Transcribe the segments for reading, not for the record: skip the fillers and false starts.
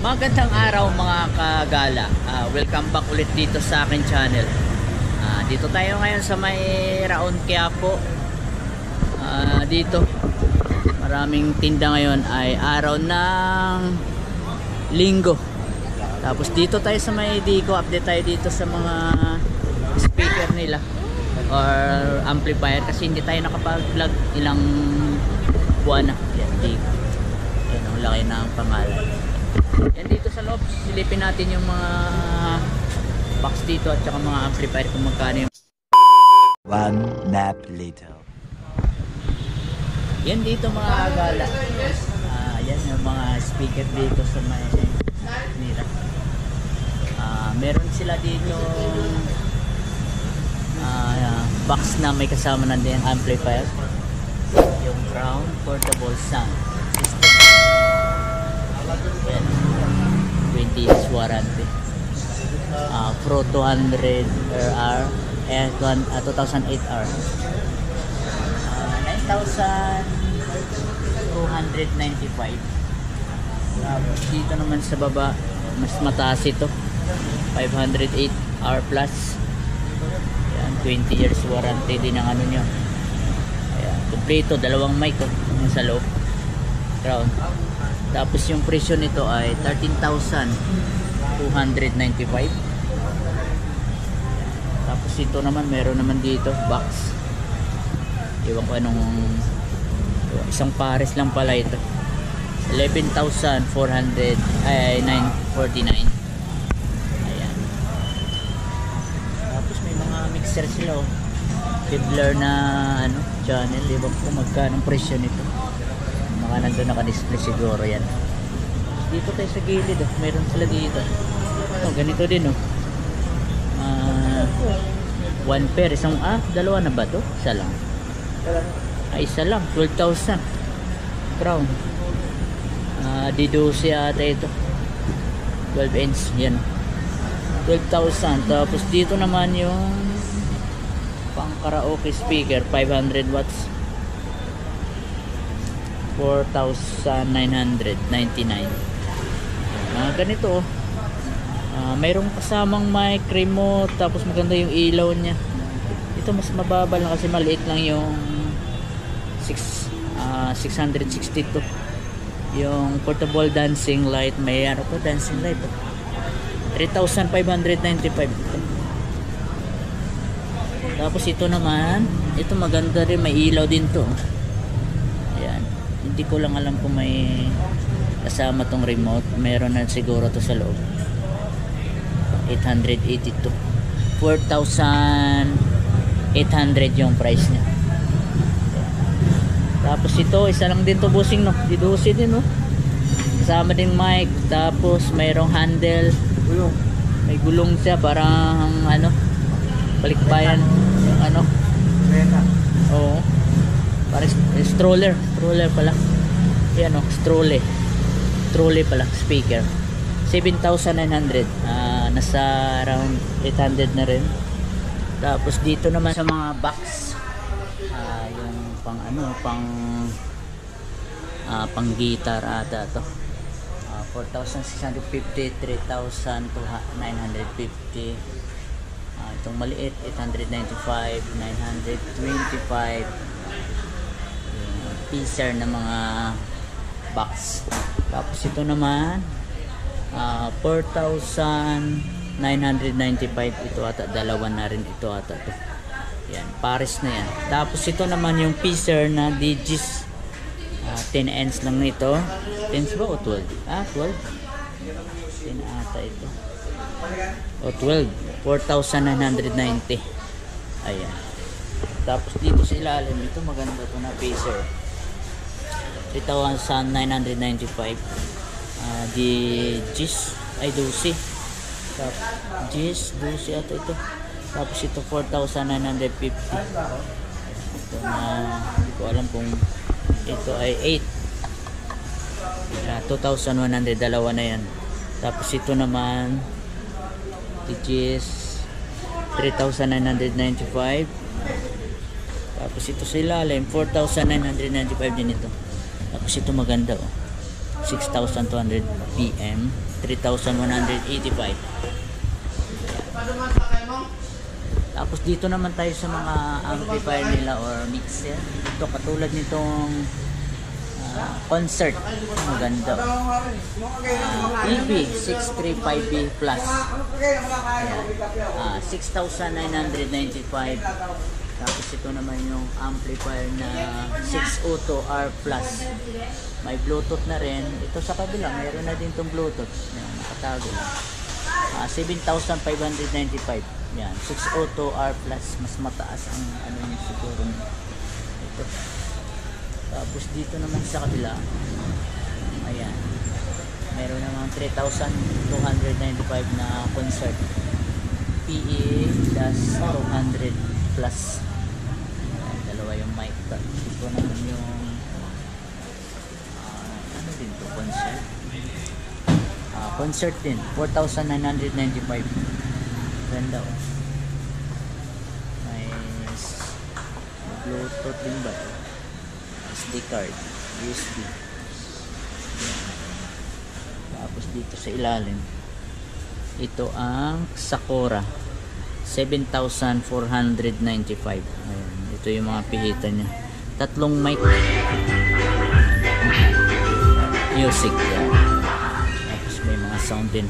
Magandang araw mga kagala. Welcome back ulit dito sa akin channel. Dito tayo ngayon sa may Raon Quiapo. Dito maraming tinda ngayon, ay araw ng linggo. Tapos dito tayo sa may Dico, update tayo dito sa mga speaker nila or amplifier kasi hindi tayo nakapag-vlog ilang buwan na. Yan, Dico. Yan ang laki ng pangalan. Yan, dito sa loob silipin natin yung mga box dito at saka mga amplifier kung magkano yung... One nap later. Yan dito mga agala. Yan yung mga speaker dito sa may nila. Meron sila dito box na may kasama na din amplifier, yung Crown Portable Sound System. Yan. 20 years warranty. Pro 200 RR and 2008R. 9,295. Dito naman sa baba mas mataas ito, 508R plus. Yan, 20 years warranty din ang ano nyo. Ayan, kompleto, dalawang mic yung sa loob, Crown. Tapos yung presyo nito ay 13,295. Tapos ito naman, meron naman dito box. Iwan ko anong, isang pares lang pala ito. 11,400 ay 949. Ayan. Tapos may mga mixer sila, oh. Fiddler na ano, channel. Iwan ko magkano ang presyo nito. Mga nandun naka-display siguro yan. Dito tayo sa gilid, oh. Meron sila dito. Ganito din, oh. One pair, isang, dalawa na ba to? Isa lang. Isa lang, 12,000 Crown. D12 ata ito, 12 inch, yan, 12,000. Tapos dito naman yung pang karaoke speaker, 500 watts, 4,999. Ganito, oh. Mayroong kasamang mic, remote, tapos maganda yung ilaw niya. Ito mas mababa lang kasi maliit lang yung 662. Yung portable dancing light, may ano po, dancing light, 3,595. Tapos ito naman, ito maganda rin, may ilaw din to. Ayan, hindi ko lang alam kung may kasama tong remote. Meron na siguro to sa loob. 882, 4,800 yung price niya. Tapos ito, isa lang din to, busing, no? D12 din, no? Kasama din mic. Tapos mayroong handle, may gulong siya, parang ano, balikbayan yung ano, oo, parang stroller pala. Yan, no? Stroller pala, speaker. 7,900. Nasa around 800 na rin. Tapos dito naman sa mga box, yung pang ano, pang guitar ata to, 4,650, 3,950. Itong maliit 895, 925. Yung piecer na mga box. Tapos ito naman 4,995. ito ata, dalawa na rin ito ata to. Yan, pares na yan. Tapos ito naman yung piecer na Digis, 10 ends lang nito. 10 ba o 12? 12. 10 ata ito. O 12. 4,990. Ayan. Tapos dito sa ilalim, ito maganda to na piecer, 3,995. Digis ay 12. Tapos Digis 12 ata ito. Tapos ito 4,950. Ito na, hindi ko alam kung ito ay 8. 2,100, dalawa na yan. Tapos ito naman Digis 3,995. Tapos ito sa ilalim 4,995 din ito. Tapos ito maganda, oh, 6,200 PM. 3,185. Tapos dito naman tayo sa mga amplifier nila or mixer. Ito katulad nitong concert. Maganda. EB635B Plus. 6,995. Tapos ito naman yung amplifier na 602R Plus. May Bluetooth na rin. Ito sa kabila, mayroon na din itong Bluetooth. Yan, nakatago. 7,595. Yan, 602R Plus. Mas mataas ang ano niya siguro. Ito. Tapos dito naman sa kabila, ayan, meron naman 3,295 na concert. PE-200 Plus. Ayan, dalawa yung mic. Ito naman yung ano din to, concert. Concert din, 4,995. Ganda oh. May Bluetooth din ba? SD card, USB. Tapos dito sa ilalim, ito ang Sakura 7,495. Ayan, ito yung mga pihitan niya. Tatlong mic, music yan. Tapos may mga sound din.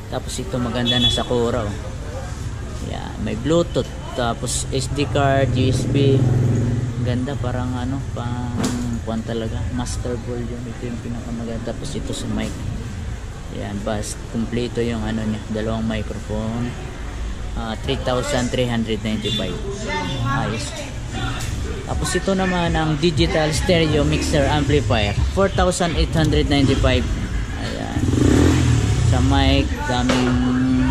Tapos ito maganda na Sakura oh. Yan, may Bluetooth, tapos SD card, USB. Ganda, parang ano, pang kuwan talaga, master volume. Ito yung pinakamaganda. Tapos ito sa mic, yan, bass, kumpleto yung ano niya, dalawang microphone. 3,395. Ayos. Tapos ito naman ang digital stereo mixer amplifier, 4,895. Ayan, sa mic, daming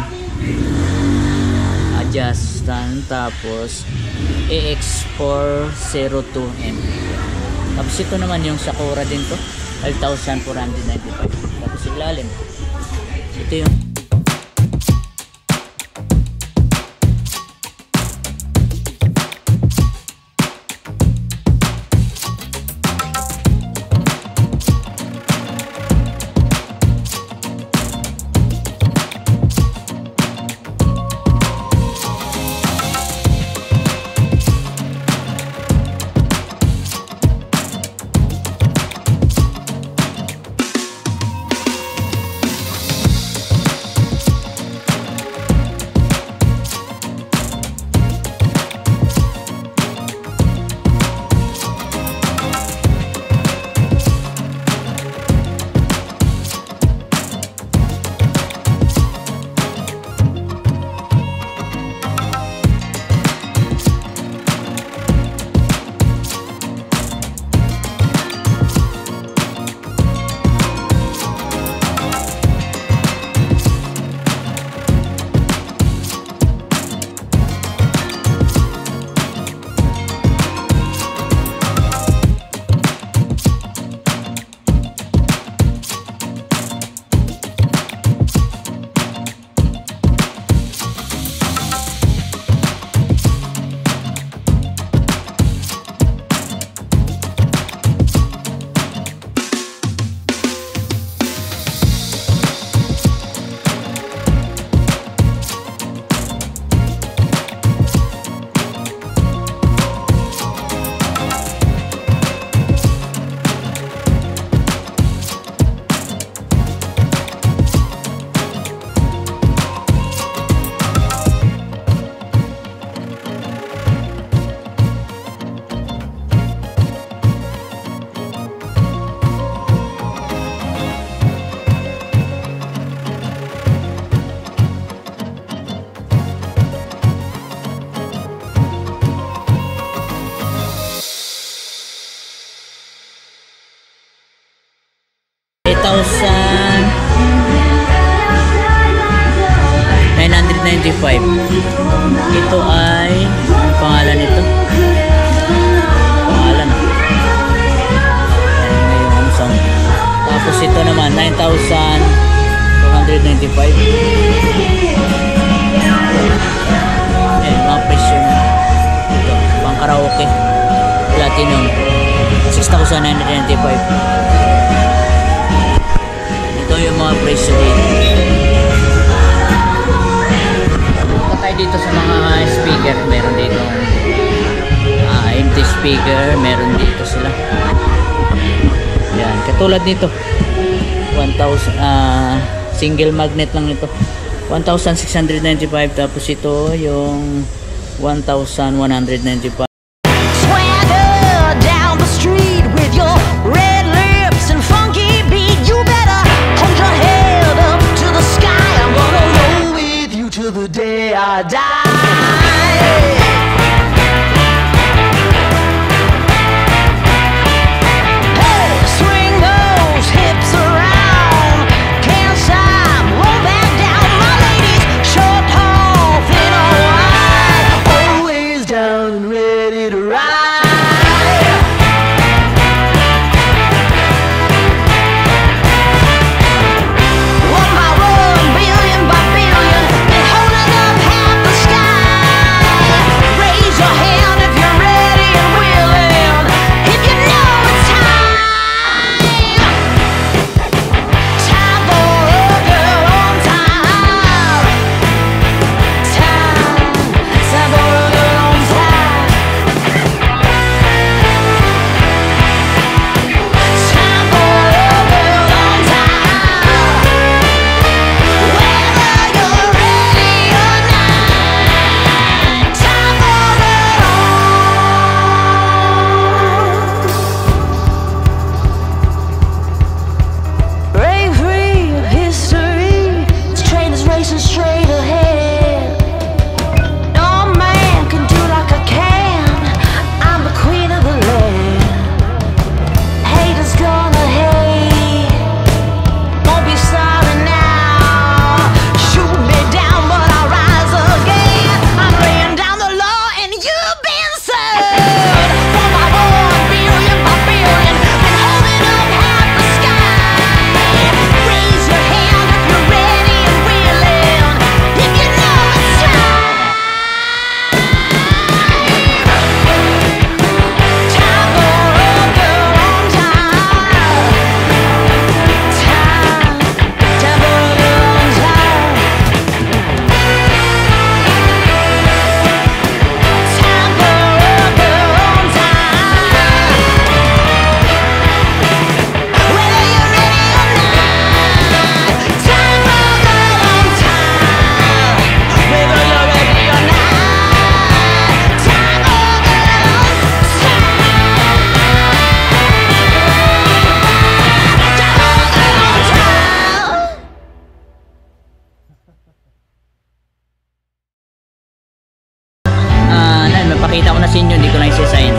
adjustan. Tapos AX402M. Tapos ito naman yung Sakura din to, 12,495. Tapos ilalim, ito yung Ito ay, ang pangalan nito? Pangalan na. Ayan yung sound. Tapos ito naman, 9,295. Ayan, mga presyo na. Ito, pang karaoke. Platinum. 6,995. Ito yung mga presyo dito. Katulad nito. 1,000 single magnet lang ito. 1,695 tapos ito yung 1,195. Swagger down the street with your red lips and funky beat. You better hold your head up to the sky. I'm gonna roll with you till the day I die. Hey, swing those hips around. Can't stop, roll back down. My ladies, short, tall, thin or wide, always down and ready to ride. One by one, billion by billion, been holding up half the sky. Raise your hand if you're ready and willing, if you know it's time. Time for a girl on time. Time for a girl on time. Time for a girl on time. Whether you're ready or not, time for it all. Break free of history. This train is racing straight ahead. No man can do like I can. I'm the queen of the land. Haters gonna hate. Won't be sorry now. Shoot me down, but I'll rise again. I'm laying down the law, and you've been served. One by one, billion by billion, been holding up half the sky. Raise your hand if you're ready and willing, if you know it's time. Time for a girl on time. Time for a girl on time. Time for a girl on time. Whether you're ready or not, time for a girl on time. Whether you're ready or not, time for a girl on time. Mapakita ko na sa inyo, hindi ko na isa-sign.